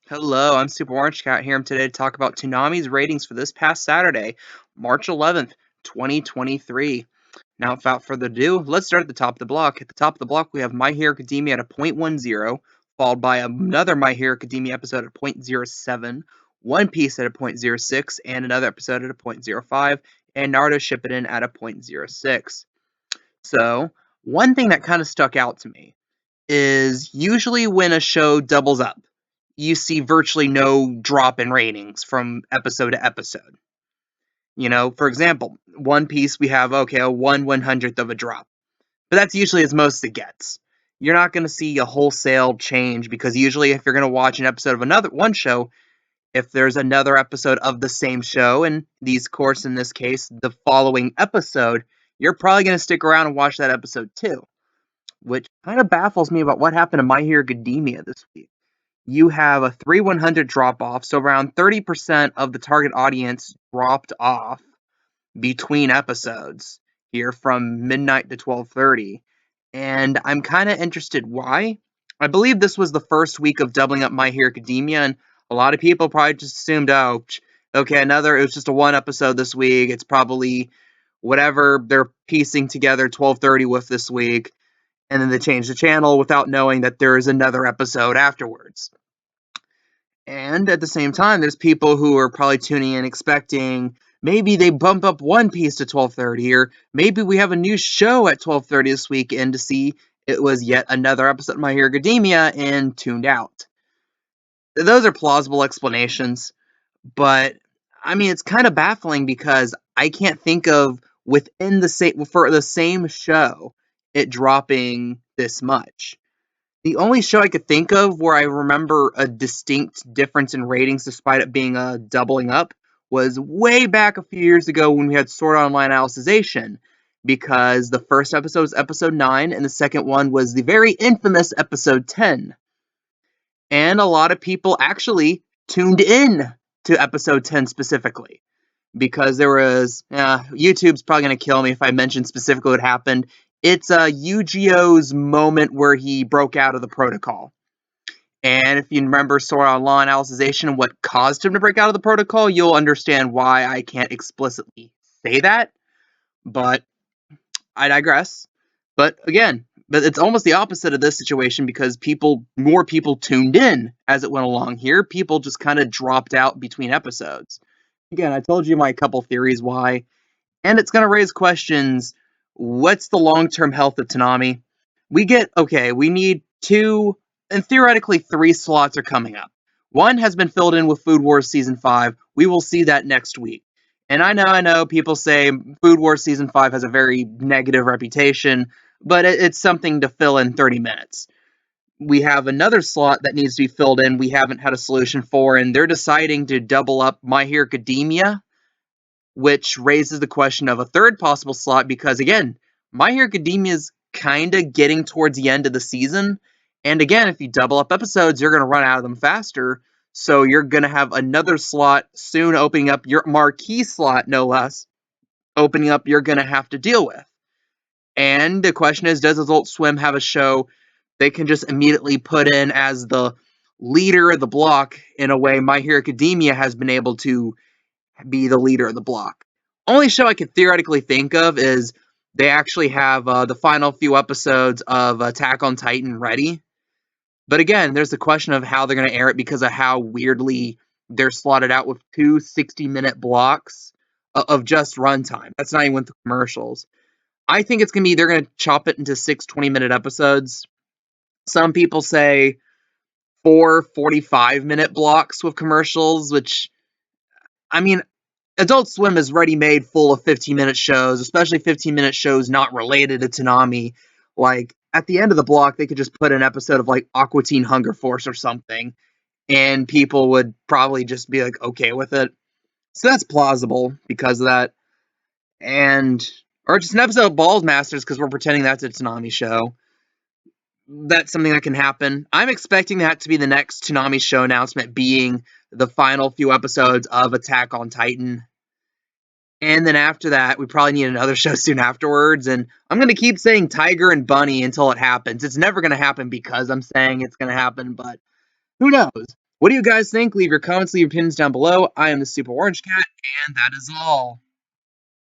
Hello, I'm Super Orange Cat here today to talk about Toonami's ratings for this past Saturday, March 11th, 2023. Now, without further ado, let's start at the top of the block. At the top of the block, we have My Hero Academia at a .10, followed by another My Hero Academia episode at .07, One Piece at a .06, and another episode at a .05, and Naruto Shippuden at a .06. So, one thing that kind of stuck out to me is usually when a show doubles up, you see virtually no drop in ratings from episode to episode. For example, One Piece, we have, okay, a 1/100th of a drop. But that's usually as most it gets. You're not going to see a wholesale change because usually if you're going to watch an episode of one show, if there's another episode of the same show, and in this case, the following episode, you're probably going to stick around and watch that episode too. Which kind of baffles me about what happened to My Hero Academia this week. You have a 3/100 drop off, so around 30% of the target audience dropped off between episodes here from midnight to 12:30. And I'm kind of interested why. I believe this was the first week of doubling up My Hero Academia, and a lot of people probably just assumed, oh, okay, it was just a one episode this week. It's probably whatever they're piecing together 12:30 with this week, and then they change the channel without knowing that there is another episode afterwards. And at the same time, there's people who are probably tuning in expecting maybe they bump up One Piece to 12:30, or maybe we have a new show at 12:30 this weekend to see it was yet another episode of My Hero Academia and tuned out. Those are plausible explanations, but I mean it's kind of baffling because I can't think of within the same show it dropping this much. The only show I could think of where I remember a distinct difference in ratings despite it being a doubling up was way back a few years ago when we had Sword Art Online Alicization, because the first episode was episode 9 and the second one was the very infamous episode 10. And a lot of people actually tuned in to episode 10 specifically because there was YouTube's probably going to kill me if I mention specifically what happened. It's Yu-Gi-Oh's moment where he broke out of the protocol. And if you remember Sword Art Online Alicization and what caused him to break out of the protocol, you'll understand why I can't explicitly say that. But I digress. But again, it's almost the opposite of this situation because more people tuned in as it went along here. People just kind of dropped out between episodes. Again, I told you my couple theories why. And it's going to raise questions. What's the long-term health of Toonami? We need 2, and theoretically 3 slots are coming up. 1 has been filled in with Food Wars Season 5. We will see that next week. And I know, people say Food Wars Season 5 has a very negative reputation, but it's something to fill in 30 minutes. We have another slot that needs to be filled in we haven't had a solution for, and they're deciding to double up My Hero Academia, which raises the question of a third possible slot because, again, My Hero Academia is kind of getting towards the end of the season. And again, if you double up episodes, you're going to run out of them faster. So you're going to have another slot soon opening up, your marquee slot, no less, opening up you're going to have to deal with. And the question is, does Adult Swim have a show they can just immediately put in as the leader of the block in a way My Hero Academia has been able to be the leader of the block? Only show I could theoretically think of is they actually have the final few episodes of Attack on Titan ready. But again, there's the question of how they're going to air it because of how weirdly they're slotted out with 2 60-minute blocks of just runtime. That's not even with the commercials. I think it's going to be they're going to chop it into 6 20-minute episodes. Some people say 4 45-minute blocks with commercials, which, I mean, Adult Swim is ready-made full of 15-minute shows, especially 15-minute shows not related to Toonami. Like, at the end of the block, they could just put an episode of, like, Aqua Teen Hunger Force or something, and people would probably just be, like, okay with it. So that's plausible because of that. Or just an episode of Balls Masters because we're pretending that's a Toonami show. That's something that can happen. I'm expecting that to be the next Toonami show announcement, being the final few episodes of Attack on Titan. And then after that, we probably need another show soon afterwards. And I'm going to keep saying Tiger and Bunny until it happens. It's never going to happen because I'm saying it's going to happen, but who knows? What do you guys think? Leave your comments, leave your opinions down below. I am the Super Orange Cat, and that is all.